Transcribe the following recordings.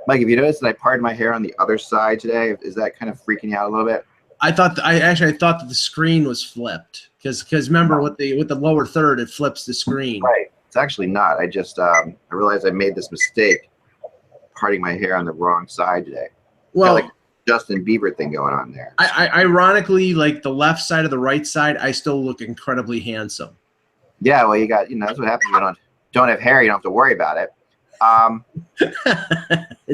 Mike, have you noticed that I parted my hair on the other side today? Is that kind of freaking you out a little bit? I thought that the screen was flipped because remember with the lower third it flips the screen. Right. It's actually not. I just I realized I made this mistake parting my hair on the wrong side today. Well, got like Justin Bieber thing going on there. Ironically, like the left side of the right side, I still look incredibly handsome. Yeah, well, that's what happens when you don't have hair. You don't have to worry about it.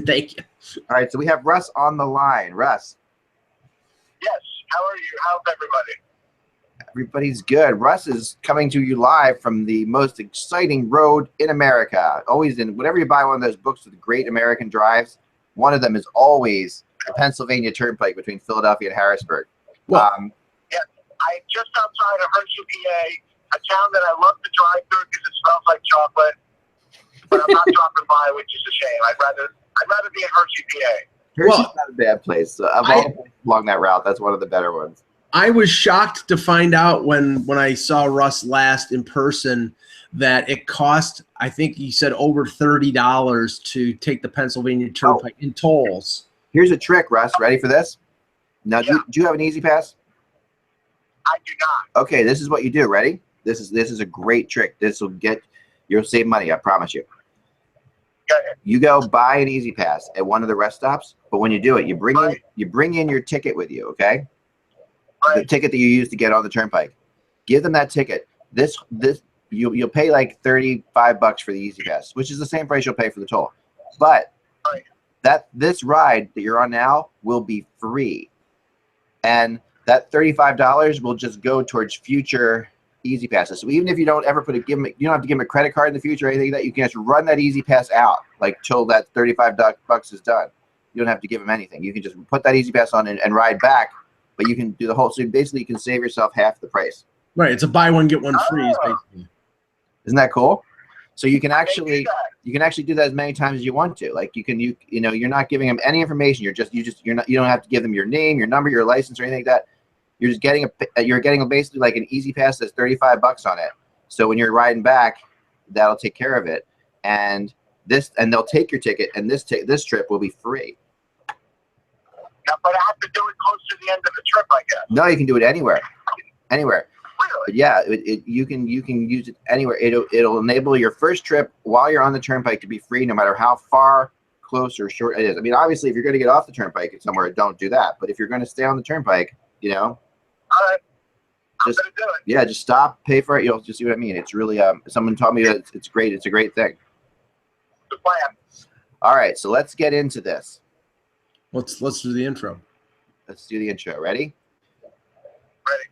Thank you. All right, so we have Russ on the line. Russ. Yes. How are you? How's everybody? Everybody's good. Russ is coming to you live from the most exciting road in America. Always whenever you buy one of those books with great American drives, one of them is always the Pennsylvania Turnpike between Philadelphia and Harrisburg. Well, yeah, I'm just outside of Hershey, PA, a town that I love to drive through because it smells like chocolate. But I'm not dropping by, which is a shame. I'd rather be in Hershey, PA. Hershey's not a bad place. Of all the places along that route, that's one of the better ones. I was shocked to find out when I saw Russ last in person that it cost, I think he said, over $30 to take the Pennsylvania Turnpike in tolls. Here's a trick, Russ. Ready for this? Now, do you have an Easy Pass? I do not. Okay, this is what you do. Ready? This is a great trick. You'll save money. I promise you. You go buy an Easy Pass at one of the rest stops, but when you do it, you bring in your ticket with you, okay? The ticket that you use to get on the turnpike. Give them that ticket. You'll pay like $35 for the Easy Pass, which is the same price you'll pay for the toll. But this ride that you're on now will be free, and that $35 will just go towards future Easy Passes. So even if you don't ever you don't have to give them a credit card in the future or anything like that. You can just run that Easy Pass out like till that $35 is done. You don't have to give them anything. You can just put that Easy Pass on and ride back, but you can do the whole. So basically, you can save yourself half the price. Right. It's a buy one get one free. Basically. Isn't that cool? So you can actually do that as many times as you want to. Like you're not giving them any information. You don't have to give them your name, your number, your license, or anything like that. You're just getting basically like an Easy Pass that's $35 on it. So when you're riding back, that'll take care of it. And they'll take your ticket, and this trip will be free. Yeah, but I have to do it close to the end of the trip, I guess. No, you can do it anywhere. Really? But yeah, you can use it anywhere. It'll enable your first trip while you're on the turnpike to be free, no matter how far, close, or short it is. I mean, obviously, if you're going to get off the turnpike somewhere, don't do that. But if you're going to stay on the turnpike, all right. I'm gonna do it. Yeah, just stop, pay for it. You'll just see what I mean. It's really someone taught me that it's great. It's a great thing. Good plan. All right, so let's get into this. Let's do the intro. Let's do the intro. Ready? Ready.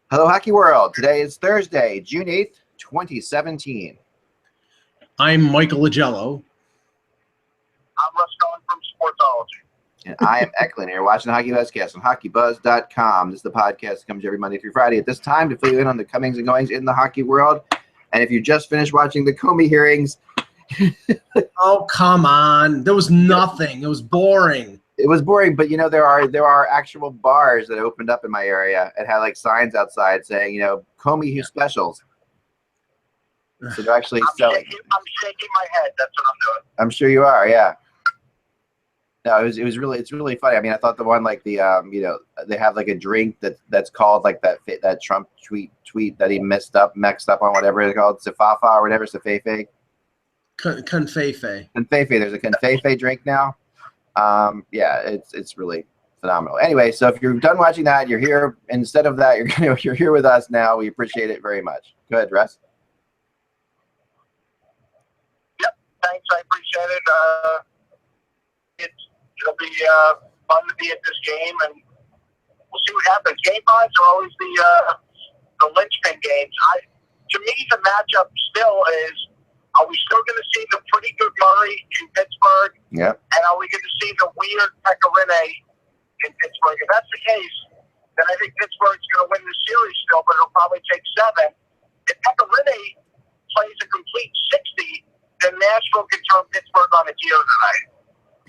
Hello, Hockey World. Today is Thursday, June 8th, 2017. I'm Michael Lagello. I'm Russ Cohen from Sportsology. And I am Eklund. You're watching the HockeyBuzzcast on HockeyBuzz.com. This is the podcast that comes every Monday through Friday at this time to fill you in on the comings and goings in the hockey world. And if you just finished watching the Comey hearings. Oh, come on. There was nothing. It was boring. It was boring, but there are actual bars that opened up in my area and had like signs outside saying, Comey specials. So they're actually selling. I'm shaking my head. That's what I'm doing. I'm sure you are, yeah. No, it's really funny. I mean, I thought the one like the they have like a drink that's called like that Trump tweet that he mixed up on whatever it's called, Safafa or whatever, Safefe. Confefe. Confefe. There's a Confefe drink now. Yeah, it's really phenomenal. Anyway, so if you're done watching that, you're here. Instead of that, you're here with us now. We appreciate it very much. Go ahead, Russ. Yep, thanks. I appreciate it. It'll be fun to be at this game, and we'll see what happens. Game fives are always the linchpin games. To me, the matchup still is: are we still going to see the pretty good Murray in Pittsburgh? Yeah. And are we going to see the weird Pecorine in Pittsburgh? If that's the case, then I think Pittsburgh's going to win the series still, but it'll probably take 7. If Pecorine plays a complete 60, then Nashville can turn Pittsburgh on its ear tonight.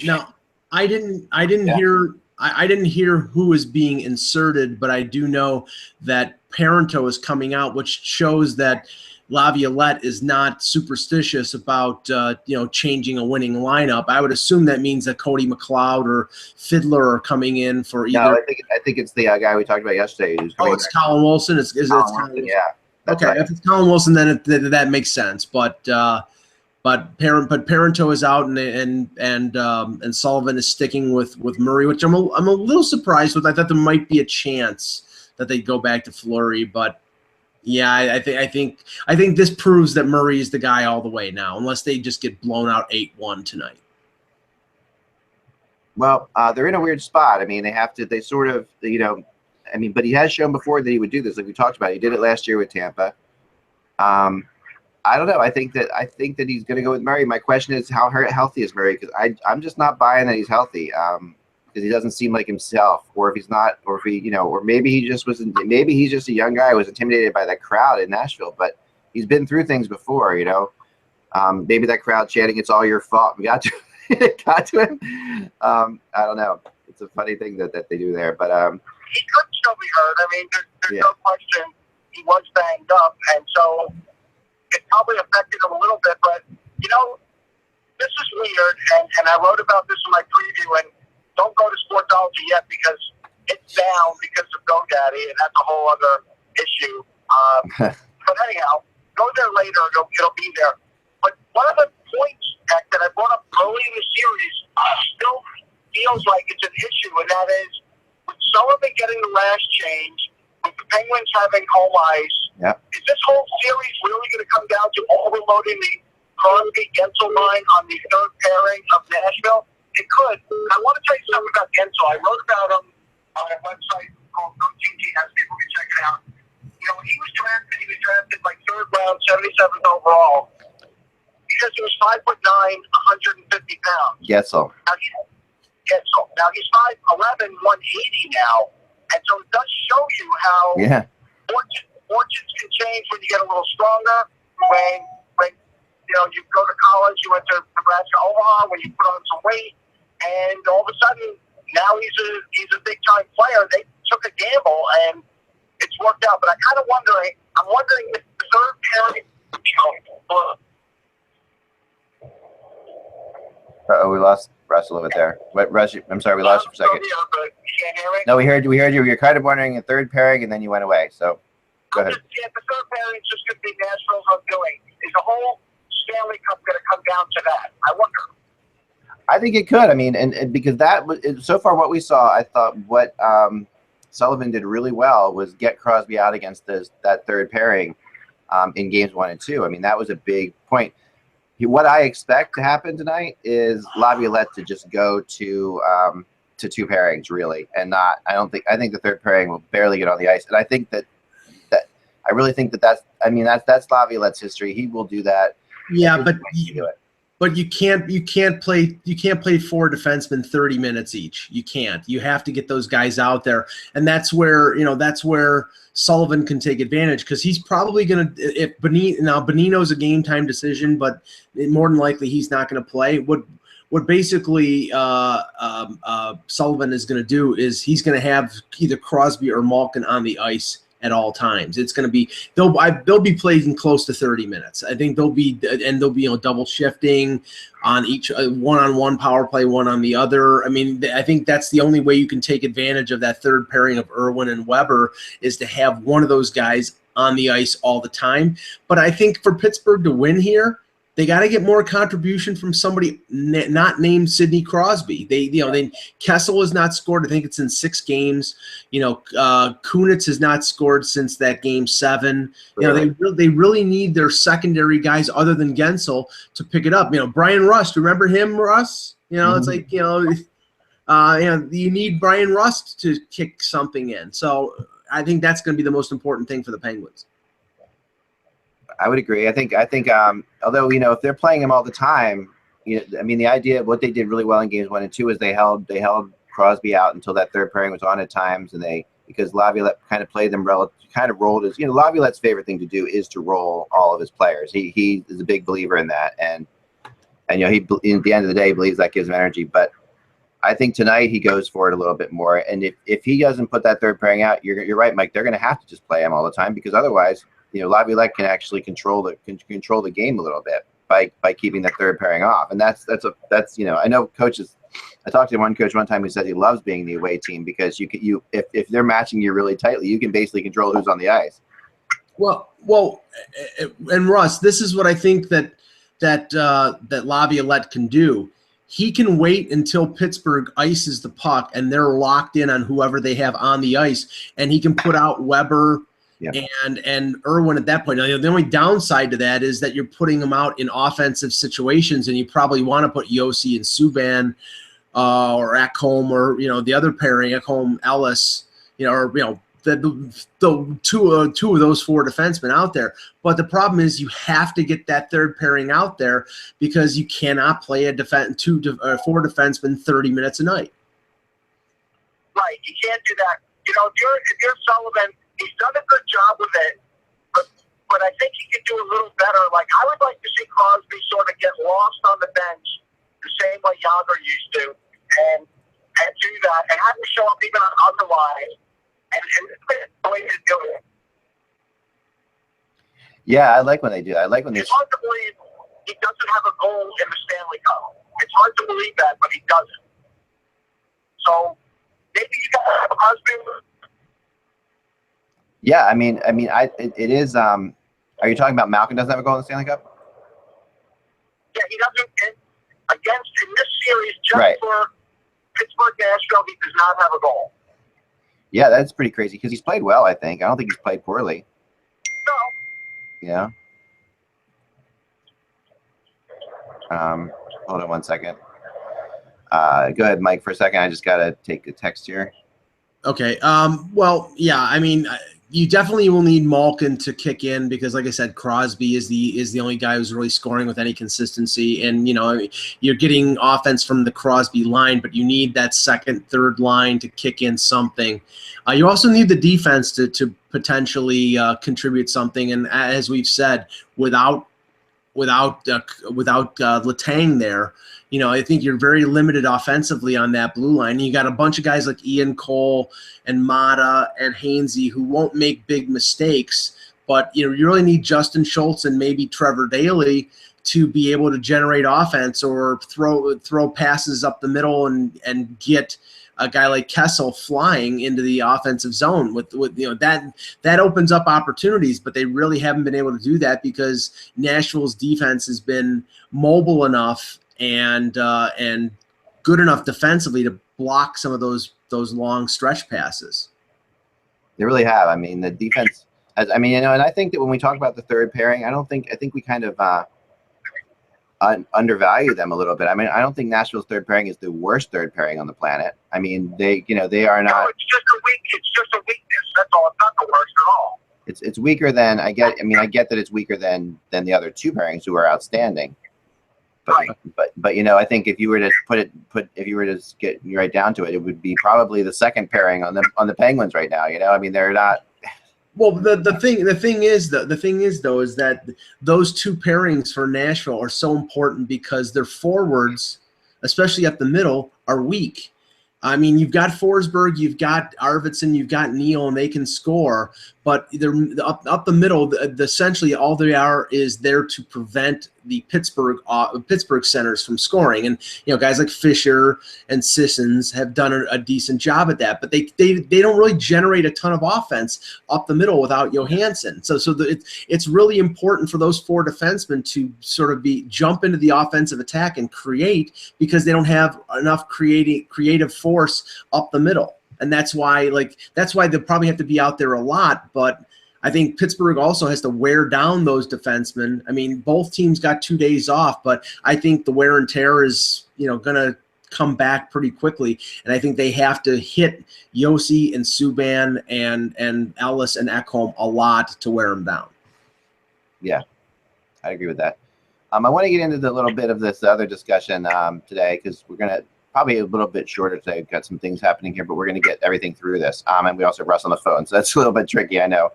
No, I didn't hear who was being inserted, but I do know that Parento is coming out, which shows that Laviolette is not superstitious about changing a winning lineup. I would assume that means that Cody McLeod or Fiddler are coming in for either. No, I think it's the guy we talked about yesterday. Who's coming it's Colin Wilson. It's Colin Wilson, yeah. Okay, right. If it's Colin Wilson, then that makes sense. But Parento is out, and Sullivan is sticking with Murray, which I'm a little surprised with. I thought there might be a chance that they'd go back to Fleury, but yeah, I think this proves that Murray is the guy all the way now, unless they just get blown out 8-1 tonight. Well, they're in a weird spot. I mean, they sort of, but he has shown before that he would do this, like we talked about. He did it last year with Tampa. I don't know. I think that he's going to go with Murray. My question is, how healthy is Murray? Because I'm just not buying that he's healthy. Because he doesn't seem like himself, or if he's not, or if he, or maybe he just wasn't. Maybe he's just a young guy who was intimidated by that crowd in Nashville. But he's been through things before, Maybe that crowd chanting "It's all your fault" got to him. I don't know. It's a funny thing that they do there, but he could still be hurt. I mean, there's no question he was banged up, and so it probably affected him a little bit. But this is weird, and I wrote about this in my preview. And don't go to Sportsology yet because it's down because of GoDaddy, and that's a whole other issue. But anyhow, go there later. It'll be there. But one of the points that I brought up early in the series still feels like it's an issue, and that is with Sullivan getting the last change, with the Penguins having home ice, is this whole series really going to come down to overloading the Crosby-Gensel line on the third pairing of Nashville? It could. I want to tell you something about Gensel. I wrote about him on a website called GoTTS. People can check it out. When he was drafted like third round, 77th overall, because he was 5'9", 150 pounds. Gensel. Now he's 5'11", 180 now, and so it does show you how fortunes can change when you get a little stronger. When you go to college, you went to Nebraska, Omaha, when you put on some weight, and all of a sudden now he's a big time player. They took a gamble and it's worked out. But I'm wondering if the third pairing. We lost Russ a little bit there. Russ, I'm sorry, we lost you for a second. You can't hear me? No, we heard you. You're kind of wondering a third pairing, and then you went away. So go ahead. The third pairing is just going to be Nashville's undoing. Is the whole Stanley Cup going to come down to that? I wonder. I think it could. I mean, and because that was so far what we saw, I thought what Sullivan did really well was get Crosby out against that third pairing in games 1 and 2. I mean, that was a big point. What I expect to happen tonight is Laviolette to just go to two pairings really, and not. I think the third pairing will barely get on the ice, and I think that I really think that's Laviolette's history. He will do that. Yeah, but you can't play 4 defensemen 30 minutes each. You can't. You have to get those guys out there, and that's where Sullivan can take advantage, because he's probably going to, if Bonino's a game time decision, but more than likely he's not going to play. What basically Sullivan is going to do is he's going to have either Crosby or Malkin on the ice at all times. It's going to be they'll be playing close to 30 minutes. I think they'll be double shifting on each one-on-one power play, one on the other. I mean, I think that's the only way you can take advantage of that third pairing of Irwin and Weber, is to have one of those guys on the ice all the time. But I think for Pittsburgh to win here, they got to get more contribution from somebody not named Sidney Crosby. Kessel has not scored. I think it's in 6 games. Kunitz has not scored since that game 7. Really? They really need their secondary guys other than Gensel to pick it up. Brian Rust, remember him, Russ? It's like you need Brian Rust to kick something in. So I think that's going to be the most important thing for the Penguins. I would agree. I think although if they're playing him all the time, the idea of what they did really well in games 1 and 2 is they held Crosby out until that third pairing was on at times, and because Laviolette kind of played them rolled as Laviolette's favorite thing to do is to roll all of his players. He is a big believer in that, and he at the end of the day believes that gives him energy. But I think tonight he goes for it a little bit more, and if he doesn't put that third pairing out, you're right, Mike. They're going to have to just play him all the time, because otherwise Laviolette can actually control the game a little bit by keeping the third pairing off, and that's I know coaches. I talked to one coach one time who said he loves being the away team because if they're matching you really tightly, you can basically control who's on the ice. Well, and Russ, this is what I think that Laviolette can do. He can wait until Pittsburgh ices the puck and they're locked in on whoever they have on the ice, and he can put out Weber and Irwin at that point. Now, the only downside to that is that you're putting them out in offensive situations, and you probably want to put Yossi and Subban or Ekholm, or the other pairing, Ekholm, Ellis, the two of those four defensemen out there. But the problem is you have to get that third pairing out there because you cannot play four defensemen 30 minutes a night. Right, you can't do that. If you're Sullivan, he's done a good job with it, but I think he could do a little better. Like, I would like to see Crosby sort of get lost on the bench the same way Yager used to, and do that, and have him show up even on other lines. And the way to do it. Yeah, I like when they do. I like when they. It's hard to believe he doesn't have a goal in the Stanley Cup. It's hard to believe that, but he doesn't. So maybe you got Crosby. Yeah, it is. Are you talking about Malkin doesn't have a goal in the Stanley Cup? Yeah, he doesn't. In this series, just right. For Pittsburgh, Nashville, he does not have a goal. Yeah, that's pretty crazy because he's played well, I think. I don't think he's played poorly. No. Yeah. Hold on one second. Go ahead, Mike, for a second. I just got to take a text here. Okay. Well, yeah, you definitely will need Malkin to kick in because, like I said, Crosby is the only guy who's really scoring with any consistency. And, you're getting offense from the Crosby line, but you need that second, third line to kick in something. You also need the defense to potentially contribute something. And as we've said, without Letang there, I think you're very limited offensively on that blue line. You got a bunch of guys like Ian Cole and Mata and Hainsey who won't make big mistakes, but you really need Justin Schultz and maybe Trevor Daley to be able to generate offense or throw passes up the middle and get a guy like Kessel flying into the offensive zone with that opens up opportunities, but they really haven't been able to do that because Nashville's defense has been mobile enough and good enough defensively to block some of those long stretch passes. They really have. The defense and I think that when we talk about the third pairing, I think we kind of undervalue them a little bit. I don't think Nashville's third pairing is the worst third pairing on the planet. They are not. No, it's just a weakness. That's all. It's not the worst at all. It's weaker than I get that it's weaker than the other two pairings who are outstanding. But, right. But I think if you were to get right down to it, it would be probably the second pairing on the Penguins right now. They're not. Well, the thing is that those two pairings for Nashville are so important because their forwards, especially up the middle, are weak. You've got Forsberg, you've got Arvidsson, you've got Neal, and they can score. But they're up the middle. Essentially, all they are is there to prevent the Pittsburgh centers from scoring. And guys like Fisher and Sissons have done a decent job at that. But they don't really generate a ton of offense up the middle without Johansson. So it's really important for those four defensemen to sort of jump into the offensive attack and create because they don't have enough creative force up the middle. And that's why they'll probably have to be out there a lot. But I think Pittsburgh also has to wear down those defensemen. Both teams got 2 days off, but I think the wear and tear is, going to come back pretty quickly. And I think they have to hit Yossi and Subban and Ellis and Ekholm a lot to wear them down. Yeah, I agree with that. I want to get into the little bit of this other discussion today because we're going to probably a little bit shorter today. We've got some things happening here, but we're going to get everything through this. And we also have Russ on the phone, so that's a little bit tricky, I know.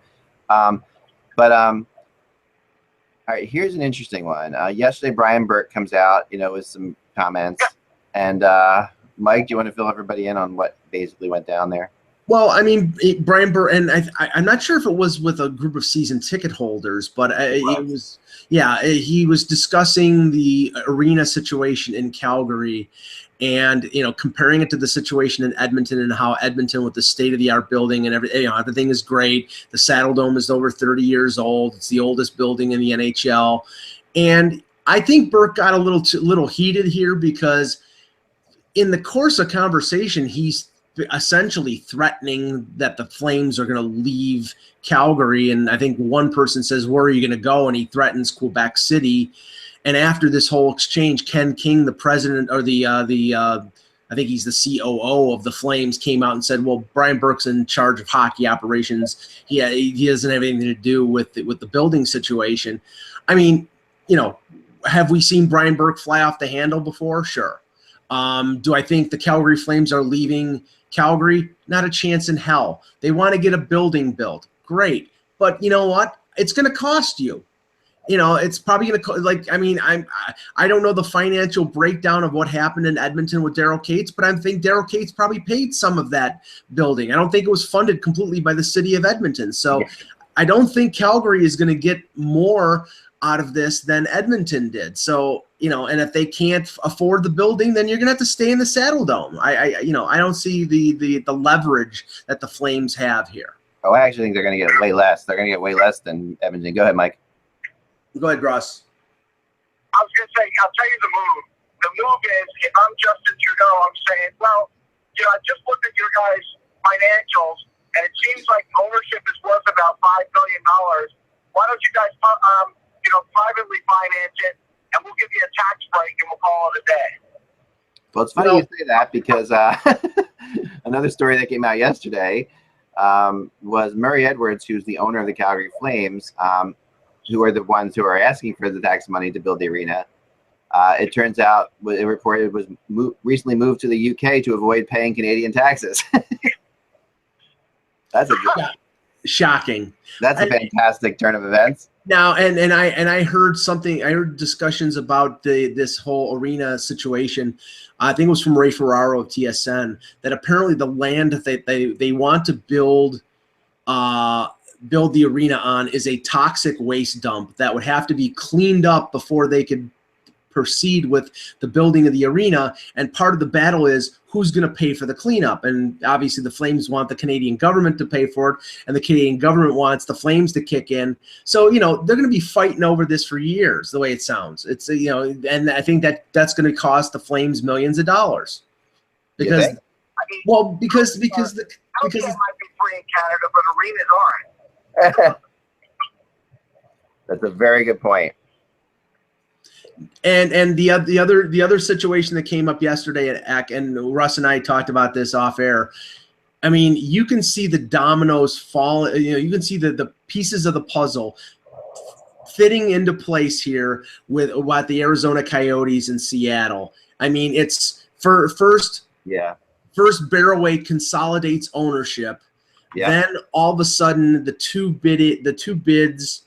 All right, here's an interesting one. Yesterday, Brian Burke comes out, with some comments. And Mike, do you want to fill everybody in on what basically went down there? Well, I mean, Brian Burke, and I'm not sure if it was with a group of season ticket holders, but it was, yeah, he was discussing the arena situation in Calgary and, comparing it to the situation in Edmonton and how Edmonton with the state-of-the-art building and everything is great. The Saddle Dome is over 30 years old. It's the oldest building in the NHL. And I think Burke got a little heated here because in the course of conversation, he's essentially threatening that the Flames are going to leave Calgary. And I think one person says, where are you going to go? And he threatens Quebec City. And after this whole exchange, Ken King, the president or I think he's the COO of the Flames, came out and said, well, Brian Burke's in charge of hockey operations. He doesn't have anything to do with the building situation. I mean, have we seen Brian Burke fly off the handle before? Sure. Do I think the Calgary Flames are leaving Calgary? Not a chance in hell. They want to get a building built. Great. But you know what? It's going to cost you. It's probably going to I don't know the financial breakdown of what happened in Edmonton with Daryl Cates, but I think Daryl Cates probably paid some of that building. I don't think it was funded completely by the city of Edmonton. So I don't think Calgary is going to get more out of this than Edmonton did. So, and if they can't afford the building, then you're going to have to stay in the Saddle Dome. I don't see the leverage that the Flames have here. Oh, I actually think they're going to get way less. They're going to get way less than Edmonton. Go ahead, Mike. Go ahead, Russ. I was going to say, I'll tell you the move. The move is, if I'm Justin Trudeau, I'm saying, well, I just looked at your guys' financials, and it seems like ownership is worth about $5 billion. Why don't you guys, privately finance it, and we'll give you a tax break, and we'll call it a day. Well, it's funny you say that because another story that came out yesterday was Murray Edwards, who's the owner of the Calgary Flames, who are the ones who are asking for the tax money to build the arena. It turns out, it reported, was recently moved to the UK to avoid paying Canadian taxes. That's shocking. That's a fantastic turn of events. Now, and I heard something. I heard discussions about this whole arena situation. I think it was from Ray Ferraro of TSN, that apparently the land that they want to build the arena on is a toxic waste dump that would have to be cleaned up before they could proceed with the building of the arena. And part of the battle is who's going to pay for the cleanup. And obviously the Flames want the Canadian government to pay for it, and the Canadian government wants the Flames to kick in. So, they're going to be fighting over this for years, the way it sounds. It's, and I think that's going to cost the Flames millions of dollars. Because, I mean, because it might be free in Canada, but arenas aren't. That's a very good point. And the other situation that came up yesterday at ACK, and Russ and I talked about this off air. I mean, you can see the dominoes fall. You can see the pieces of the puzzle fitting into place here with what the Arizona Coyotes in Seattle. I mean, it's first Barroway consolidates ownership. Yeah. Then all of a sudden, the two bids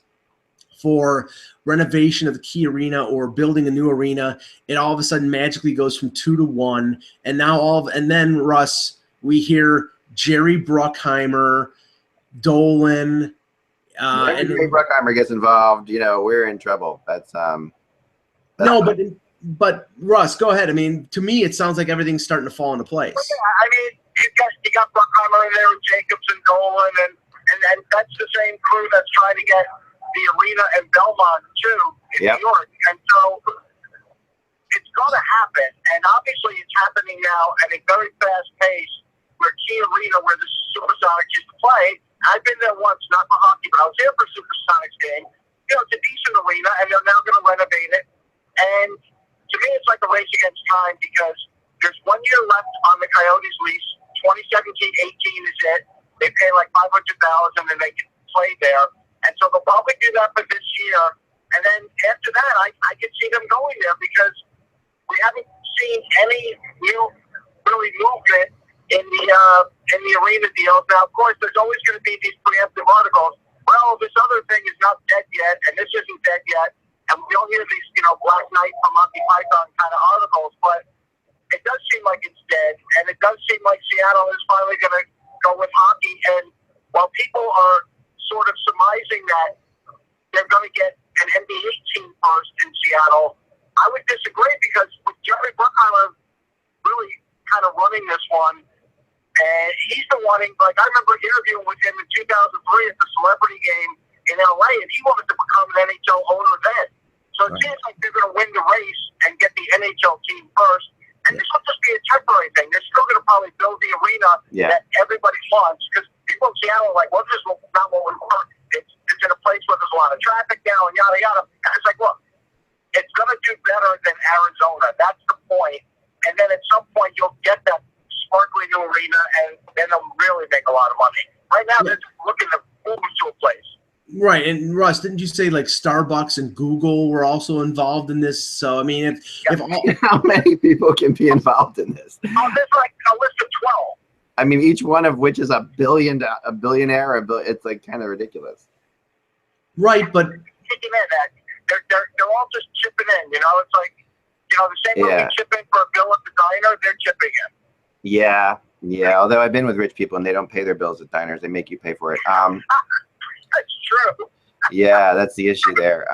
for renovation of the Key Arena or building a new arena, it all of a sudden magically goes from 2 to 1. And now then, Russ, we hear Jerry Bruckheimer, Dolan, and Jerry Bruckheimer gets involved, we're in trouble. That's no, but Russ, go ahead. I mean, to me, it sounds like everything's starting to fall into place. Yeah, I mean, you got Bruckheimer in there with Jacobs and Dolan, and that's the same crew that's trying to get the arena in Belmont too in New York. And so it's going to happen, and obviously it's happening now at a very fast pace. Where Key Arena, where the Supersonics used to play, I've been there once, not for hockey, but I was there for a Supersonics game. It's a decent arena, and they're now going to renovate it. And to me, it's like a race against time because there's 1 year left on the Coyotes lease. 2017-18 is it. They pay like $500,000, and they can play there. And so they'll probably do that for this year. And then after that, I can see them going there because we haven't seen any new really movement in the arena deals. Now, of course, there's always going to be these preemptive articles. Well, this other thing is not dead yet, and this isn't dead yet. And we don't hear these, Black Knight from Monty Python kind of articles. But it does seem like it's dead, and it does seem like Seattle is finally going to go with hockey. And while people are sort of surmising that they're going to get an NBA team first in Seattle, I would disagree, because with Jerry Bruckheimer really kind of running this one, and he's the one, like I remember interviewing with him in 2003 at the Celebrity Game in LA, and he wanted to become an NHL owner then. So it seems like they're going to win the race and get the NHL team first. And this will just be a temporary thing. They're still going to probably build the arena that everybody wants, because people in Seattle are like, well, this is not what we want. It's in a place where there's a lot of traffic now and yada, yada. And it's like, look, it's going to do better than Arizona. That's the point. And then at some point, you'll get that sparkly new arena, and then they'll really make a lot of money. Right now, they're just looking to move to a place. Right, and Russ, didn't you say like Starbucks and Google were also involved in this? So I mean, if all, how many people can be involved in this? Oh, there's like a list of 12. I mean, each one of which is a billionaire. It's like kind of ridiculous. Right, but Kicking in, they're all just chipping in. You know, it's like, you know, the same way we chip in for a bill at the diner, they're chipping in. Yeah. Although I've been with rich people and they don't pay their bills at diners; they make you pay for it. That's true. Yeah, that's the issue there.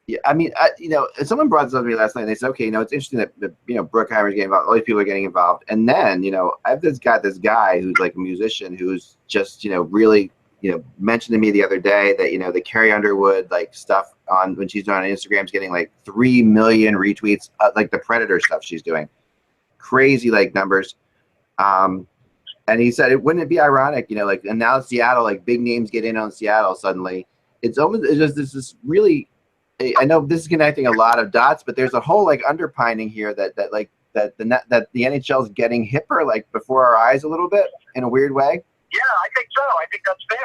Yeah, I mean, you know, someone brought this up to me last night. And they said, okay, you know, it's interesting that you know, Bruckheimer's getting involved. All these people are getting involved, and then you know, I've this guy who's like a musician who's just, you know, really, you know, mentioned to me the other day that, you know, the Carrie Underwood like stuff on when she's doing on Instagram's getting like 3 million retweets, like the Predator stuff she's doing, crazy like numbers. And he said, wouldn't it be ironic, you know, like, and now Seattle, like big names get in on Seattle suddenly. It's just this really, I know this is connecting a lot of dots, but there's a whole like underpinning here that the NHL is getting hipper like before our eyes a little bit in a weird way. Yeah, I think so. I think that's fair.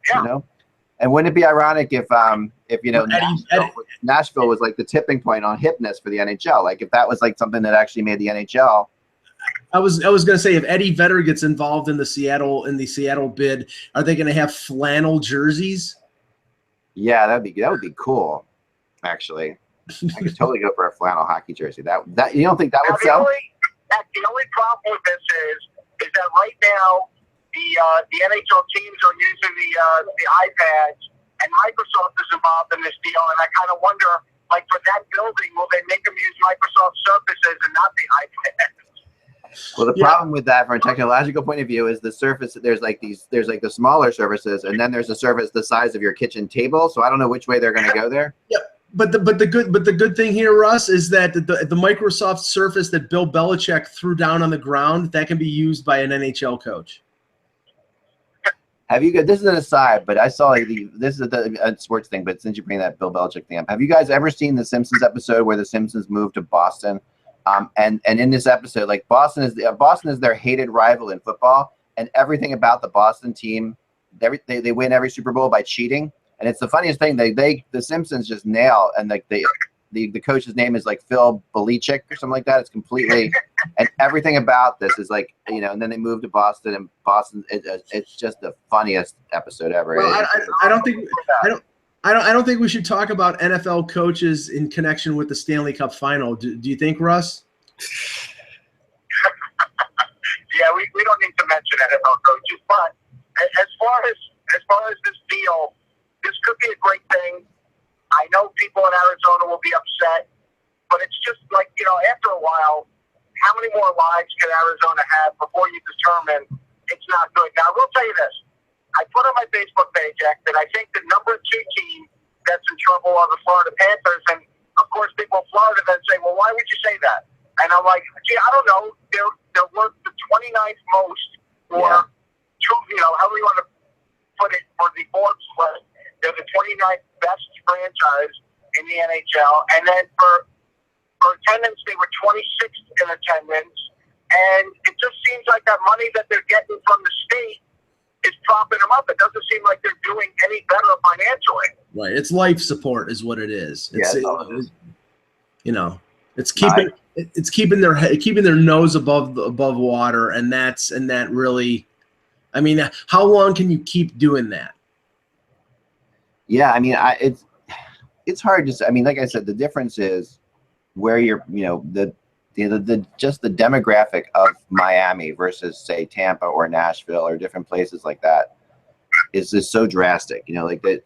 Yeah. You know, and wouldn't it be ironic if you know, Nashville was like the tipping point on hipness for the NHL? Like if that was like something that actually made the NHL. I was going to say, if Eddie Vedder gets involved in the Seattle bid, are they going to have flannel jerseys? Yeah, that would be cool. Actually, I could totally go for a flannel hockey jersey. That you don't think that would sell? The only problem with this is that right now the NHL teams are using the iPads, and Microsoft is involved in this deal. And I kind of wonder, like for that building, will they make them use Microsoft Surfaces and not the iPads? Well, the problem with that from a technological point of view is the surface. There's like the smaller surfaces, and then there's a surface the size of your kitchen table. So I don't know which way they're going to go there. Yeah, but the good thing here, Russ, is that the Microsoft Surface that Bill Belichick threw down on the ground, that can be used by an NHL coach. Have you guys? This is an aside, but I saw this is a sports thing. But since you bring that Bill Belichick thing up, have you guys ever seen the Simpsons episode where the Simpsons moved to Boston? And in this episode, like Boston is their hated rival in football, and everything about the Boston team, they win every Super Bowl by cheating, and it's the funniest thing. The Simpsons just nail, and like the coach's name is like Phil Belichick or something like that. It's completely, and everything about this is like, you know. And then they moved to Boston, and Boston, it's just the funniest episode ever. Well, I don't think we should talk about NFL coaches in connection with the Stanley Cup Final. Do you think, Russ? Yeah, we don't need to mention NFL coaches, but as far as this deal, this could be a great thing. I know people in Arizona will be upset, but it's just like, you know, after a while, how many more lives can Arizona have before you determine it's not good? Now, I will tell you this. I put on my Facebook page, Jack, that I think the number 2 team that's in trouble are the Florida Panthers. And, of course, people in Florida then say, well, why would you say that? And I'm like, gee, I don't know. They're worth the 29th most or, you know, however you want to put it, for the Forbes list. They're the 29th best franchise in the NHL. And then for attendance, they were 26th in attendance. And it just seems like that money that they're getting from the state is propping them up. It doesn't seem like they're doing any better financially. Right. It's life support is what it is. You know, it's keeping their nose above water, and that really, I mean, how long can you keep doing that? Yeah, I mean, it's hard to say. I mean, like I said, the difference is where you're, you know, the just the demographic of Miami versus say Tampa or Nashville or different places like that is just so drastic. You know, like the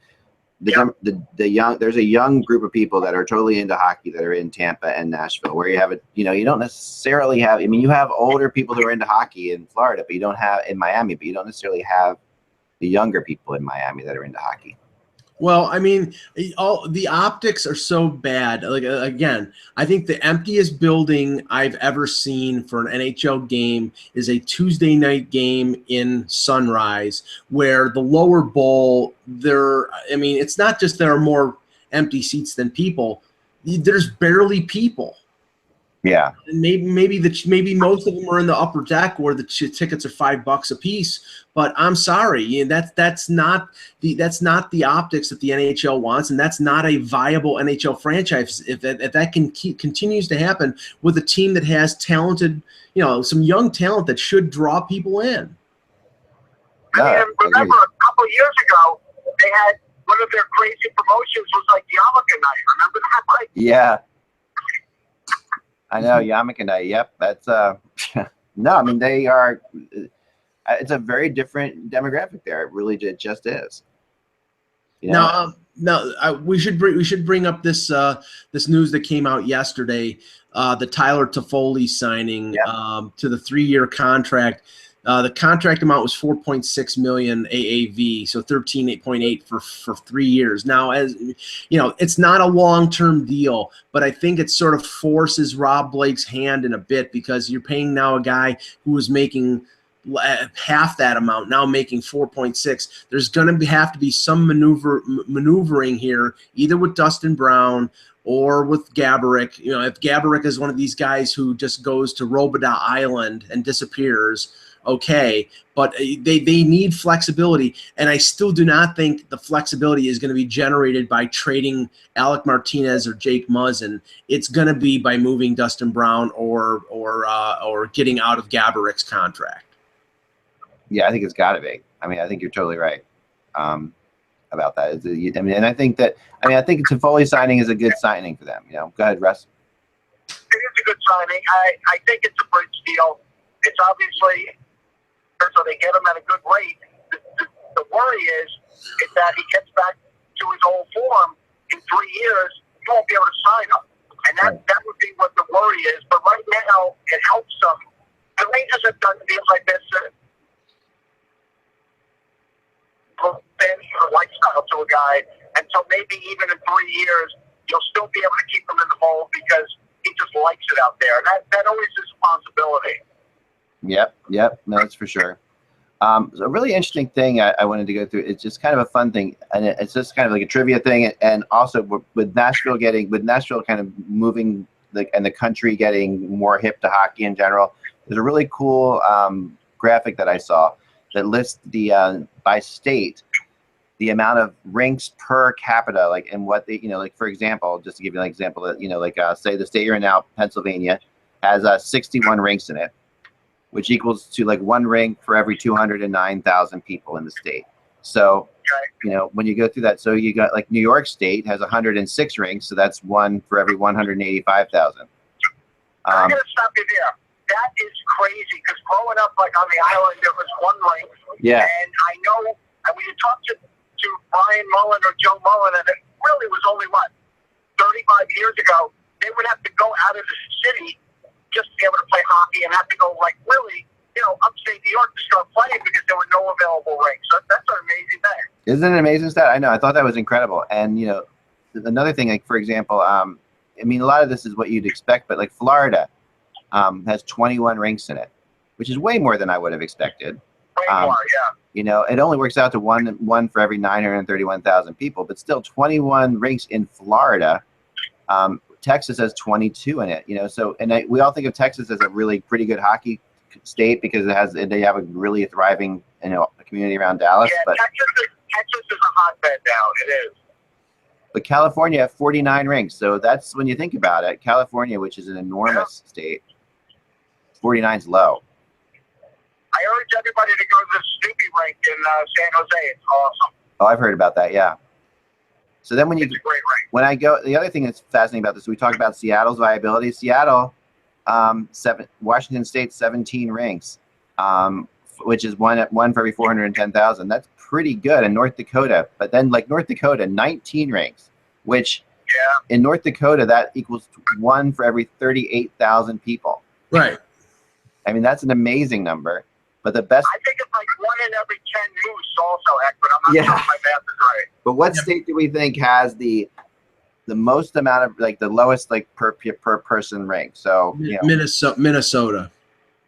young, there's a young group of people that are totally into hockey that are in Tampa and Nashville, where you have it, you know, you don't necessarily have, I mean, you have older people who are into hockey in Florida, but you don't have in Miami, but you don't necessarily have the younger people in Miami that are into hockey. Well, I mean, all the optics are so bad. Like again, I think the emptiest building I've ever seen for an NHL game is a Tuesday night game in Sunrise, where the lower bowl, I mean, it's not just there are more empty seats than people. There's barely people. Yeah. And maybe most of them are in the upper deck where the tickets are $5 a piece. But I'm sorry, that's not the optics that the NHL wants, and that's not a viable NHL franchise. If that continues to happen with a team that has talented, you know, some young talent that should draw people in. I mean, remember a couple of years ago, they had one of their crazy promotions was like Yarmulke night. Remember that? Like, yeah. I know, Yarmulke night. Yep, that's no. I mean, they are. It's a very different demographic there. It really just is. You know? We should bring up this this news that came out yesterday. The Tyler Toffoli signing to the 3-year contract. The contract amount was $4.6 million AAV, so 13.8 for 3 years. Now, as you know, it's not a long-term deal, but I think it sort of forces Rob Blake's hand in a bit, because you're paying now a guy who was making half that amount, now making 4.6. There's going to have to be some maneuvering here, either with Dustin Brown or with Gaborik. You know, if Gaborik is one of these guys who just goes to Robidas Island and disappears, okay, but they need flexibility, and I still do not think the flexibility is going to be generated by trading Alec Martinez or Jake Muzzin. It's going to be by moving Dustin Brown or getting out of Gaborik's contract. Yeah, I think it's got to be. I mean, I think you're totally right about that. I mean, and I think Toffoli signing is a good signing for them. You know, go ahead, Russ. It is a good signing. I think it's a bridge deal. It's obviously, so they get him at a good rate. The worry is that he gets back to his old form in 3 years, he won't be able to sign him. And that would be what the worry is. But right now, it helps them. The Rangers have done deals like this lifestyle to a guy, and so maybe even in 3 years, you'll still be able to keep him in the mold because he just likes it out there. And that always is a possibility. Yep, no, that's for sure. So a really interesting thing I wanted to go through. It's just kind of a fun thing, and it's just kind of like a trivia thing. And also with Nashville kind of moving, and the country getting more hip to hockey in general. There's a really cool graphic that I saw that lists the by state the amount of rinks per capita, like, and what they, you know, like for example, just to give you an example, that, you know, like say the state you're in now, Pennsylvania, has 61 rinks in it, which equals to like 1 rink for every 209,000 people in the state. So, you know, when you go through that, so you got like New York State has 106 rinks, so that's 1 for every 185,000. I'm gonna stop you there. That is crazy, because growing up like on the island, there was 1 rink. Yeah. And I know, and when you talk to Brian Mullen or Joe Mullen, and it really was only 35 years ago, they would have to go out of the city just to be able to play hockey, and have to go like really, you know, upstate New York to start playing because there were no available rinks. So that's an amazing thing. Isn't it an amazing stat? I know. I thought that was incredible. And you know, another thing, like for example, I mean, a lot of this is what you'd expect, but like Florida has 21 rinks in it, which is way more than I would have expected. Way more, yeah. You know, it only works out to one for every 931,000 people, but still 21 rinks in Florida. Texas has 22 in it, you know. So, and we all think of Texas as a really pretty good hockey state because they have a really thriving, you know, community around Dallas. Yeah, but Texas is a hotbed now. It is. But California have 49 rinks, so that's when you think about it. California, which is an enormous state, 49 is low. I urge everybody to go to the Snoopy rink in San Jose. It's awesome. Oh, I've heard about that. Yeah. So then when it's a great rink. When I go, the other thing that's fascinating about this, we talked about Seattle's viability. Seattle Washington State 17 rinks, which is one for every 410,000. That's pretty good. In North Dakota, but then like North Dakota, 19 rinks, which in North Dakota that equals one for every 38,000 people. Right. I mean, that's an amazing number. But the best, I think it's like 1 in every 10 moose also, but I'm not sure if my math is right. But what state do we think has the most amount of, like, the lowest, like, per person rink? So Minnesota.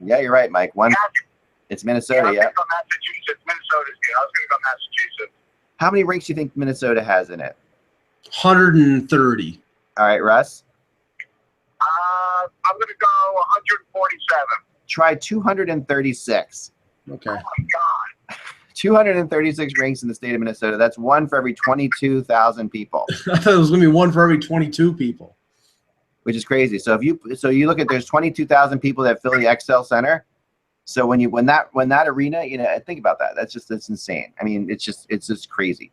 Yeah, you're right, Mike. It's Minnesota. Yeah, I think Massachusetts. Minnesota's good. I was going to go Massachusetts. How many rinks do you think Minnesota has in it? 130. All right, Russ. I'm going to go 147. Try 236. Okay. Oh my God. 236 rinks in the state of Minnesota. That's one for every 22,000 people. I thought it was going to be one for every 22 people. Which is crazy. So if you look at, there's 22,000 people that fill the XL Center. So when that arena, you know, think about that. That's insane. I mean, it's just crazy.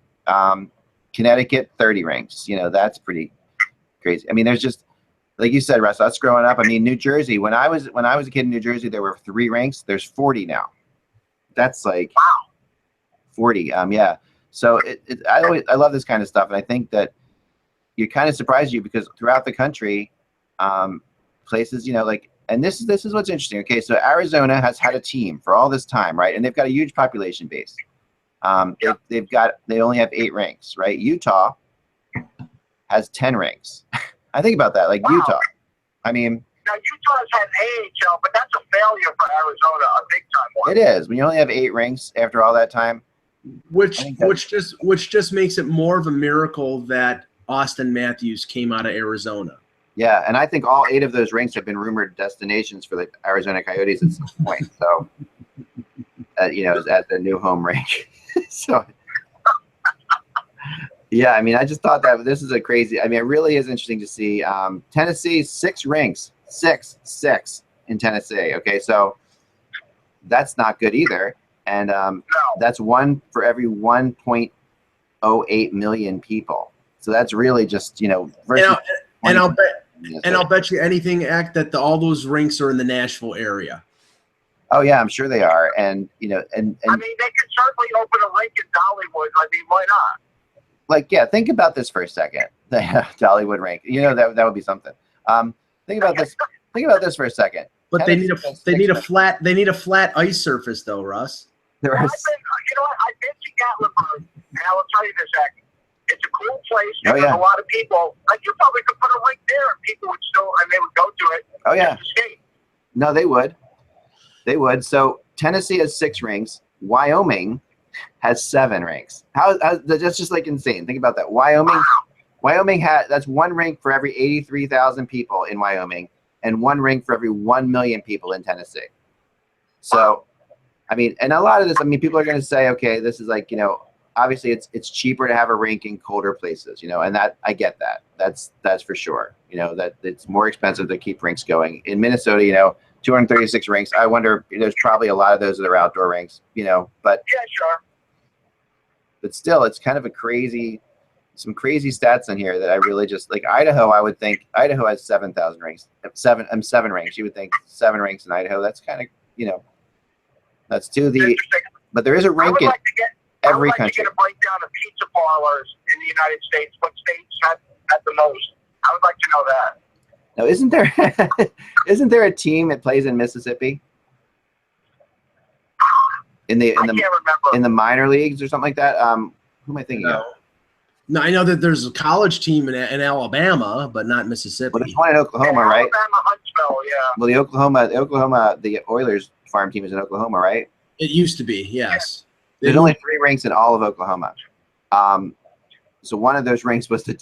Connecticut, 30 rinks. You know, that's pretty crazy. I mean, there's just, like you said, Russ, us growing up. I mean, New Jersey. When I was a kid in New Jersey, there were 3 rinks. There's 40 now. That's like 40. Yeah. So I love this kind of stuff, and I think that it kind of surprised you because throughout the country, places, you know, like, and this is what's interesting. Okay, so Arizona has had a team for all this time, right? And they've got a huge population base. They only have 8 rinks, right? Utah has 10 rinks. I think about that, like Utah. I mean, now Utah's had AHL, but that's a failure for Arizona, a big time one. It is. When you only have 8 rinks after all that time, which just makes it more of a miracle that Austin Matthews came out of Arizona. Yeah, and I think all 8 of those rinks have been rumored destinations for the Arizona Coyotes at some point. So, you know, at the new home rink. So, yeah, I mean, I just thought that this is a crazy. I mean, it really is interesting to see. Tennessee, 6 rinks, 6 in Tennessee. Okay, so that's not good either. And that's one for every 1.08 million people. So that's really just, you know, I'll bet you anything, Act, that all those rinks are in the Nashville area. Oh yeah, I'm sure they are. And you know, and I mean, they could certainly open a rink in Dollywood. I mean, why not? Like, yeah, think about this for a second. The Dollywood rink. You know, that would be something. Think about this. Think about this for a second. But they need a flat ice surface though, Russ. You know what? I've been to Gatlinburg, and I will tell you this, Act. It's a cool place. And there's a lot of people. Like, you probably could put a rink there, and people would still, and they would go to it. Oh yeah. Just to skate. No, they would. They would. So Tennessee has 6 rinks. Wyoming has 7 rinks. That's just like insane. Think about that. Wyoming that's 1 rink for every 83,000 people in Wyoming, and 1 rink for every 1 million people in Tennessee. So, I mean, and a lot of this, I mean, people are going to say, okay, this is like, you know, obviously it's cheaper to have a rink in colder places, you know, and that I get that. That's for sure. You know, that it's more expensive to keep rinks going. In Minnesota, you know, 236 rinks. I wonder, there's probably a lot of those that are outdoor rinks, you know, but yeah, sure. But still, it's kind of some crazy stats in here that I really just like. Idaho, I would think Idaho has 7,000 rinks. 7 rinks. You would think 7 rinks in Idaho. That's kind of, you know, that's but there is a rink in every country. I would like to get a breakdown of pizza parlors in the United States. What states have the most? I would like to know that. Now, isn't there a team that plays in Mississippi? I can't remember. In the minor leagues or something like that. Who am I thinking of? No, I know that there's a college team in Alabama, but not Mississippi. Well, there's one in Oklahoma, right? Alabama, Huntsville, yeah. Well, the Oilers farm team is in Oklahoma, right? It used to be, yes. There's only 3 rinks in all of Oklahoma. So one of those rinks was a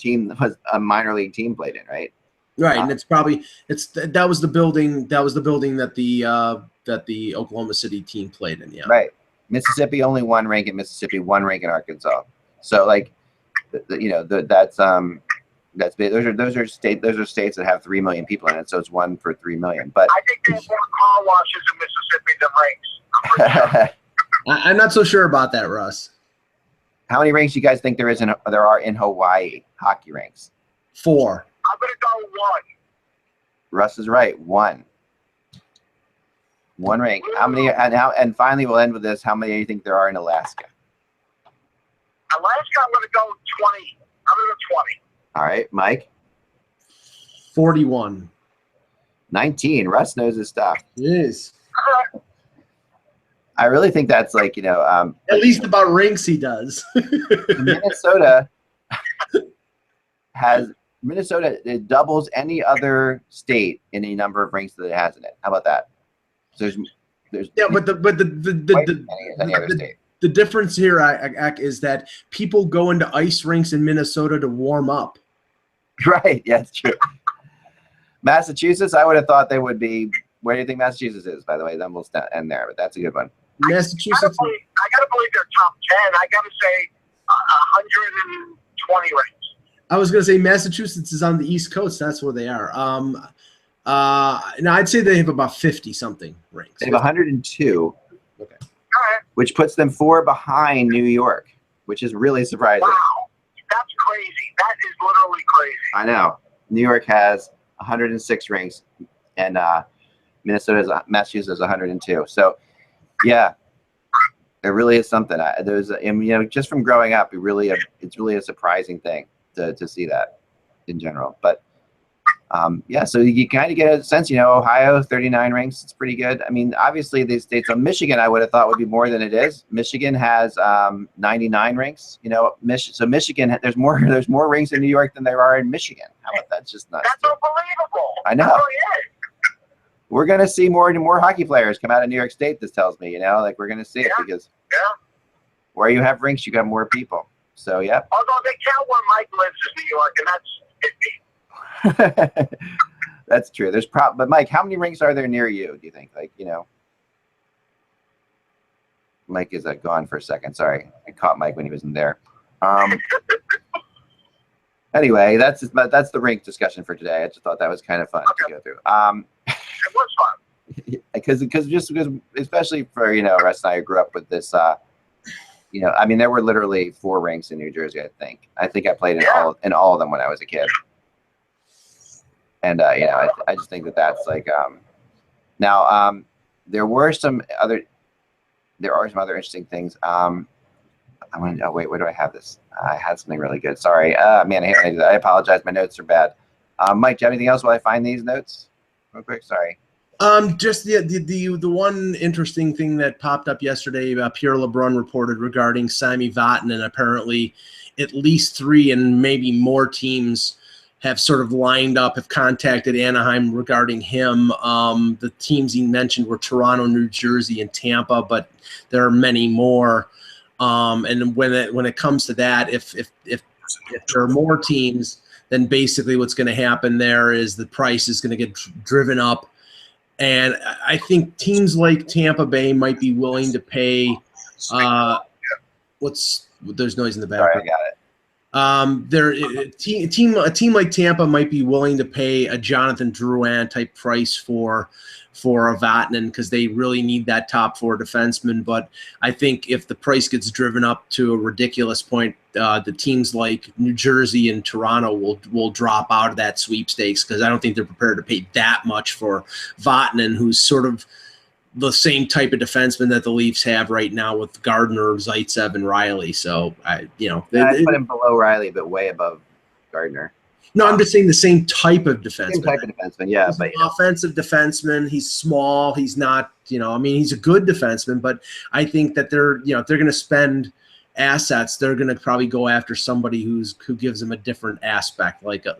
minor league team played in, right? Right, and that was the building that the Oklahoma City team played in, yeah. Right. Mississippi, only 1 rink in Mississippi, 1 rink in Arkansas. So like, you know, that's big. Those are states that have 3 million people in it, so it's 1 for 3 million. But I think they have more car washes in Mississippi than rinks. I'm not so sure about that, Russ. How many rinks do you guys think there are in Hawaii hockey rinks? 4. I'm gonna go 1. Russ is right. 1. One rink. How many? And finally, we'll end with this. How many do you think there are in Alaska? Alaska, I'm going to go 20. I'm going to go 20. All right, Mike. 41. 19. Russ knows his stuff. Yes. I really think that's like, at least about rinks he does. Minnesota it doubles any other state in the number of rinks that it has in it. How about that? So there's but any other state. The difference here is that people go into ice rinks in Minnesota to warm up. Right. Yeah, it's true. Massachusetts, I would have thought they would be. Where do you think Massachusetts is, by the way? Then we'll end there, but that's a good one. Massachusetts. I gotta believe they're top 10. I gotta say 120 rinks. I was gonna say Massachusetts is on the East Coast. That's where they are. No, I'd say they have about 50 something rinks. They have 102. Okay. All right. Which puts them 4 behind New York, which is really surprising. Wow, that's crazy. That is literally crazy. I know. New York has 106 rinks, and Massachusetts has 102. So, yeah, it really is something. Just from growing up, it's really a surprising thing to see that in general. But so you kind of get a sense, Ohio 39 rinks, it's pretty good. I mean, obviously these states, Michigan, I would have thought would be more than it is. Michigan has 99 rinks. So Michigan, there's more rinks in New York than there are in Michigan. How about that? Just nuts. That's unbelievable. I know. That really is. We're going to see more and more hockey players come out of New York State, this tells me, like we're going to see it because where you have rinks, you got more people. So, yeah. Although they count where Mike lives is New York, and that's 50. That's true. But Mike, how many rinks are there near you, do you think? Mike is gone for a second. Sorry. I caught Mike when he wasn't there. Anyway, that's the rink discussion for today. I just thought that was kind of fun to go through. It was fun. Because especially for Russ and I who grew up with this. There were literally 4 rinks in New Jersey. I think I played in all of them when I was a kid. And I just think that's like now there are some other interesting things. Wait, where do I have this? I had something really good. Sorry, man, I apologize. My notes are bad. Mike, do you have anything else while I find these notes? Real quick, sorry. Just the one interesting thing that popped up yesterday, Pierre LeBrun reported regarding Sami Vatanen. Apparently, at least 3 and maybe more teams have sort of lined up, have contacted Anaheim regarding him. The teams he mentioned were Toronto, New Jersey, and Tampa, but there are many more. And when it comes to that, if there are more teams, then basically what's going to happen there is the price is going to get driven up. And I think teams like Tampa Bay might be willing to pay. There's noise in the background. Sorry, I got it. A team like Tampa might be willing to pay a Jonathan Drouin type price for a Vatanen because they really need that top 4 defenseman. But I think if the price gets driven up to a ridiculous point, the teams like New Jersey and Toronto will drop out of that sweepstakes because I don't think they're prepared to pay that much for Vatanen, who's sort of the same type of defenseman that the Leafs have right now with Gardner, Zaitsev, and Riley. So I put him below Riley, but way above Gardner. No, I'm just saying the same type of defenseman. Same type of defenseman, yeah. He's an offensive defenseman. He's small. He's not, he's a good defenseman, but I think that they're going to spend assets, they're going to probably go after somebody who gives them a different aspect, like a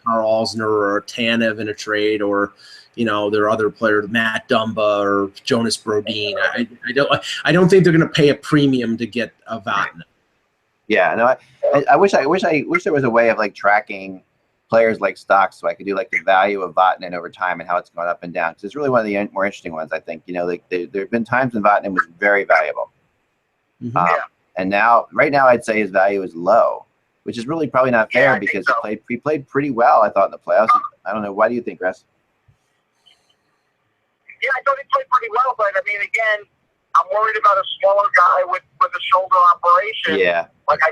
Carl Alzner or a Tanev in a trade, or their other player, Matt Dumba or Jonas Brodin. I don't think they're going to pay a premium to get a Vatanen. Yeah, no, I wish there was a way of like tracking players like stocks, so I could do like the value of Vatanen over time and how it's gone up and down. Because it's really one of the more interesting ones, I think. There have been times when Vatanen was very valuable, and right now I'd say his value is low, which is really probably not fair because he played pretty well, I thought, in the playoffs. I don't know. Why do you think, Russ? Yeah, I thought he played pretty well, but I mean, again, I'm worried about a smaller guy with a shoulder operation. Yeah. Like I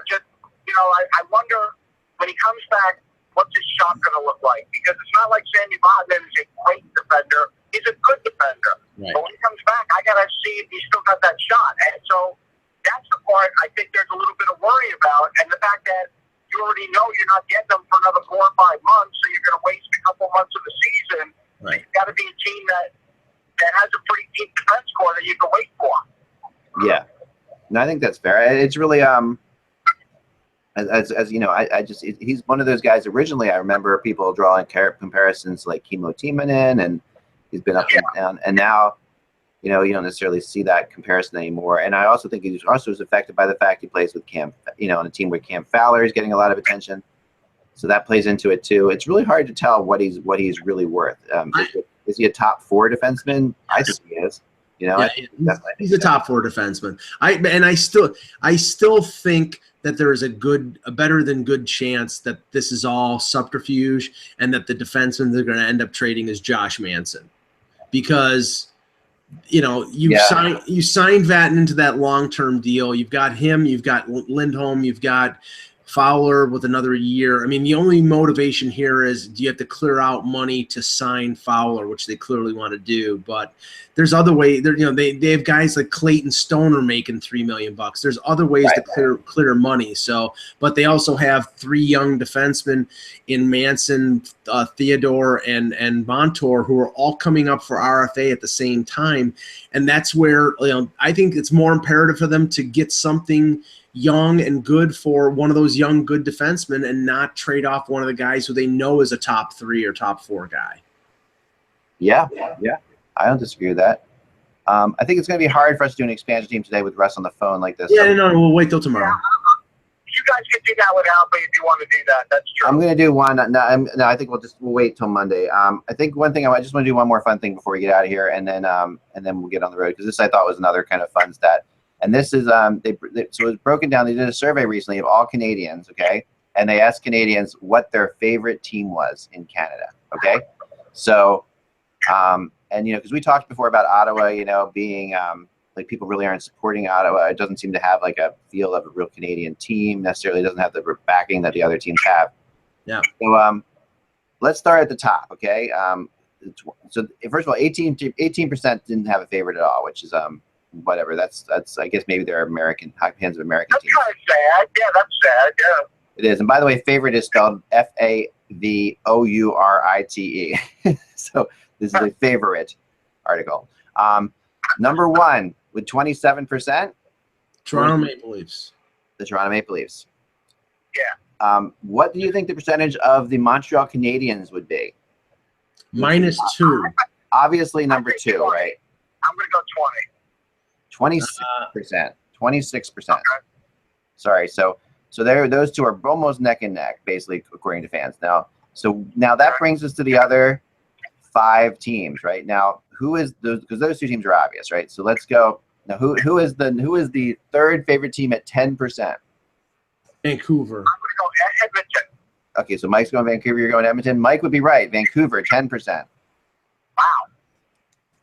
wonder when he comes back, what's his shot going to look like? Because it's not like Sami Vatanen is a great defender. He's a good defender. Right. But when he comes back, I got to see if he's still got that shot. And so that's the part I think there's a little bit of worry about. And the fact that you already know you're not getting them for another 4 or 5 months, so you're going to waste a couple months of the season. Right. You've got to be a team that has a pretty deep defense core that you can wait for. Yeah. No, I think that's fair. It's really as you know, he's one of those guys. Originally, I remember people drawing comparisons like Kimmo Timonen, and he's been up and down. And now, you know, you don't necessarily see that comparison anymore. And I also think he also is affected by the fact he plays with Cam, you know, on a team where Cam Fowler is getting a lot of attention. So that plays into it too. It's really hard to tell what he's really worth. Is he a top 4 defenseman? I think he is. You know, yeah, he's a top 4 defenseman. I still think that there is a better than good chance that this is all subterfuge and that the defenseman they're going to end up trading is Josh Manson, because you know you signed Vatten into that long-term deal. You've got him, you've got Lindholm, you've got Fowler with another year. I mean, the only motivation here is, do you have to clear out money to sign Fowler, which they clearly want to do. But there's other ways. You know, they have guys like Clayton Stoner making $3 million. There's other ways to clear money. So, but they also have 3 young defensemen in Manson, Theodore, and Montour, who are all coming up for RFA at the same time. And that's where, you know, I think it's more imperative for them to get something young and good for one of those young, good defensemen and not trade off one of the guys who they know is a top 3 or top 4 guy. Yeah. I don't disagree with that. I think it's going to be hard for us to do an expansion team today with Russ on the phone like this. Yeah, no, we'll wait till tomorrow. Yeah. You guys can do that without me if you want to do that. That's true. I'm going to do one. No, I think we'll wait till Monday. I think one thing I just want to do one more fun thing before we get out of here, and then we'll get on the road, because this I thought was another kind of fun stat. And this is so it was broken down. They did a survey recently of all Canadians, okay, and they asked Canadians what their favorite team was in Canada, okay. So, and you know, because we talked before about Ottawa, you know, being like people really aren't supporting Ottawa. It doesn't seem to have like a feel of a real Canadian team necessarily. It doesn't have the backing that the other teams have. Yeah. So let's start at the top, okay. So first of all, 18% didn't have a favorite at all, which is whatever. That's I guess maybe they're American hockey fans of American teams. That's kind of sad. Yeah, that's sad. Yeah. It is. And by the way, favorite is spelled Favorite. So this is a favorite article. Number 1 with 27%. Toronto Maple Leafs. The Toronto Maple Leafs. Yeah. What do you think the percentage of the Montreal Canadiens would be? -2. Obviously number 2, right? I'm going to go 26%. 26%. Okay. Sorry. So those two are almost neck and neck, basically, according to fans. Now that brings us to the other 5 teams, right? Now, who is those? Because those 2 teams are obvious, right? So let's go. Now, who is the third favorite team at 10%? Vancouver. I'm going to go Edmonton. Okay, so Mike's going Vancouver. You're going Edmonton. Mike would be right. Vancouver, 10%. Wow.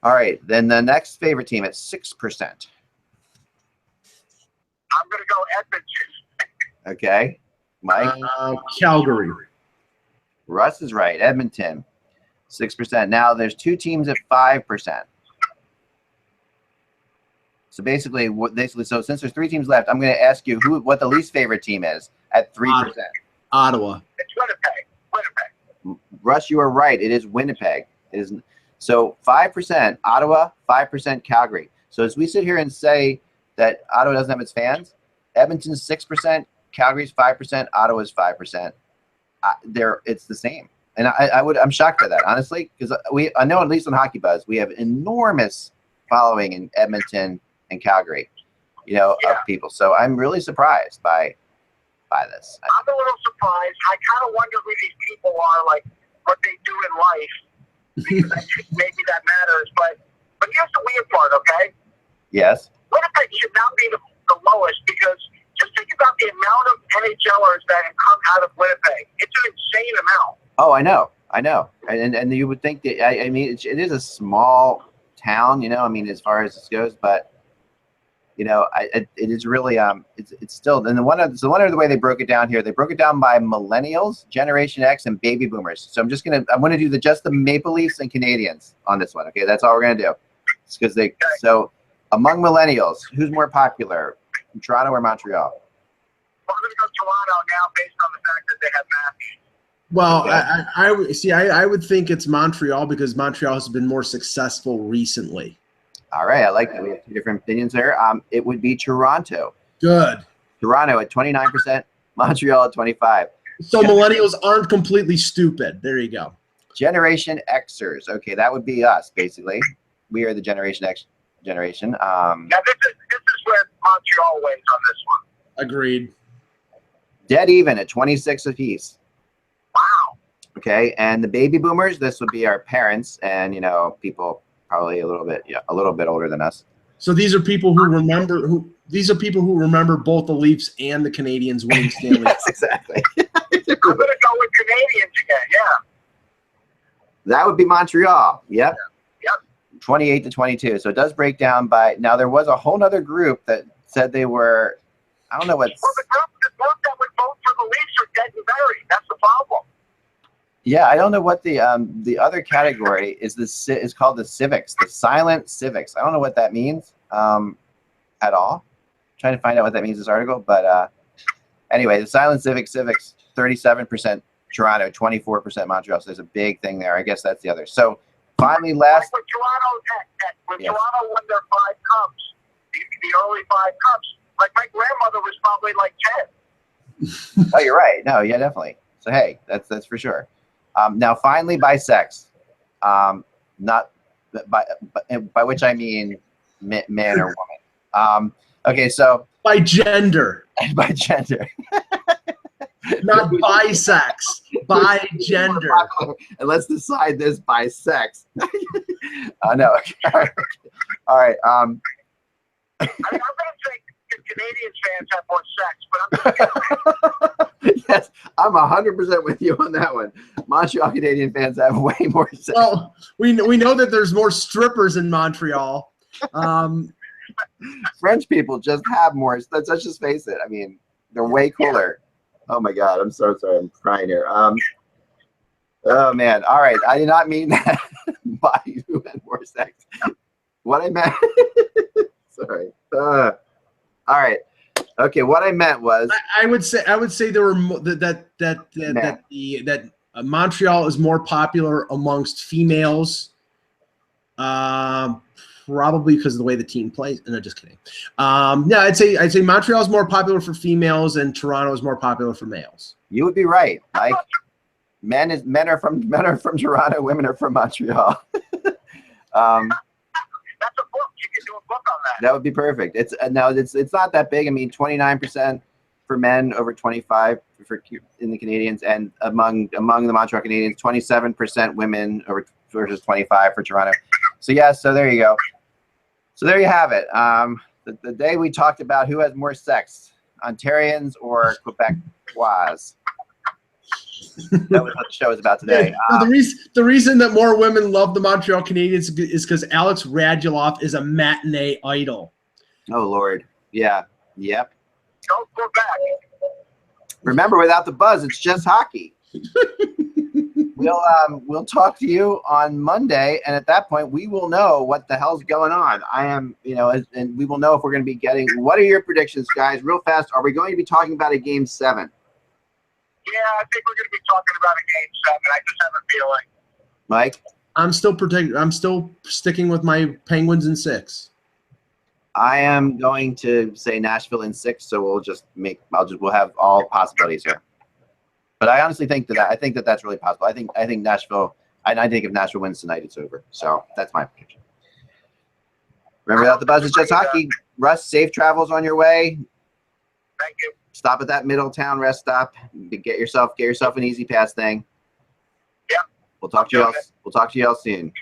All right, then the next favorite team at 6%. I'm going to go Edmonton. Okay, Mike. Calgary. Russ is right. Edmonton, 6%. Now there's 2 teams at 5%. So basically, so since there's 3 teams left, I'm going to ask you what the least favorite team is at 3%. Ottawa. It's Winnipeg. Russ, you are right. It is Winnipeg. It is. So 5% Ottawa, 5% Calgary. So as we sit here and say that Ottawa doesn't have its fans, Edmonton's 6%, Calgary's 5%, Ottawa's 5%. It's the same, and I'm shocked by that, honestly, because I know at least on Hockey Buzz we have enormous following in Edmonton and Calgary, you know, of people. So I'm really surprised by this. I'm a little surprised. I kind of wonder who these people are, like what they do in life, because I think maybe that matters. But here's the weird part, okay? Yes. Winnipeg should not be the lowest, because just think about the amount of NHLers that have come out of Winnipeg. It's an insane amount. Oh, I know. And you would think that, I mean, it is a small town, you know, I mean, as far as this goes, but, you know, it is really, it's still, and one of the way they broke it down here, they broke it down by millennials, Generation X, and baby boomers. So I'm going to do just the Maple Leafs and Canadians on this one. Okay. That's all we're going to do. It's because they so among millennials, who's more popular, Toronto or Montreal? We're going to go Toronto now based on the fact that they have Matthews. Well, I would think it's Montreal because Montreal has been more successful recently. All right, I like that. We have two different opinions there. It would be Toronto. Good. Toronto at 29%, Montreal at 25%. So millennials aren't completely stupid. There you go. Generation Xers. Okay, that would be us, basically. We are the Generation X generation. Yeah, this is where Montreal wins on this one. Agreed. Dead even at 26 apiece. Wow. Okay, and the baby boomers, this would be our parents and, people probably a little bit older than us. So these are people who remember both the Leafs and the Canadians winning Stanley Cup. Yes, exactly. I'm going to go with Canadians again, yeah. That would be Montreal. Yep. Yep. 28 to 22. So it does break down by now. There was a whole other group that said they were, I don't know what. Well, the group that would vote for the Leafs are dead and buried. That's the problem. Yeah, I don't know what the other category is. This is called the civics, the silent civics. I don't know what that means at all. I'm trying to find out what that means in this article, but anyway, the silent civics, 37% Toronto, 24% Montreal. So there's a big thing there. I guess that's the other. So finally, last. Like when Toronto won their 5 cups, the early 5 cups, like my grandmother was probably like 10. Oh, you're right. No, yeah, definitely. So hey, that's for sure. Now, finally, by sex, not by which I mean man or woman. Okay, so by gender. By gender. Not by sex. By gender. And let's decide this by sex. No. All right. I mean, I'm going to say Canadians fans have more sex, but I'm yes, I'm 100% with you on that one. Montreal Canadian fans have way more sex. Well, we know that there's more strippers in Montreal. French people just have more. Let's just face it. I mean, they're way cooler. Oh my God, I'm so sorry. I'm crying here. Oh man. All right, I did not mean that by who had more sex. What I meant. Sorry. All right. Okay. What I meant was. I would say there were that Montreal is more popular amongst females. Probably because of the way the team plays. No, just kidding. Yeah, I'd say Montreal is more popular for females and Toronto is more popular for males. You would be right. Like men are from Toronto, women are from Montreal. That's a book. You can do a book on that. That would be perfect. It's not that big. I mean, 29% for men, over 25 in the Canadians, and among the Montreal Canadiens, 27% women over versus 25 for Toronto. So yeah, so there you go. So there you have it. The day we talked about who has more sex, Ontarians or Quebecois. That was what the show was about today. The reason that more women love the Montreal Canadiens is because Alex Radulov is a matinee idol. Oh Lord, yeah, yep. Go Quebec. Remember, without the buzz, it's just hockey. We'll talk to you on Monday, and at that point, we will know what the hell's going on. And we will know if we're going to be getting. What are your predictions, guys? Real fast, are we going to be talking about a Game 7? Yeah, I think we're going to be talking about a Game 7. I just have a feeling. Mike? I'm still sticking with my Penguins in 6. I am going to say Nashville in 6, so we'll have all possibilities here. But I honestly think that's really possible. I think Nashville. I think if Nashville wins tonight, it's over. So that's my prediction. Remember that the buzz is just hockey. Russ, safe travels on your way. Thank you. Stop at that Middletown rest stop. Get yourself an easy pass thing. Yeah. We'll talk to you all soon.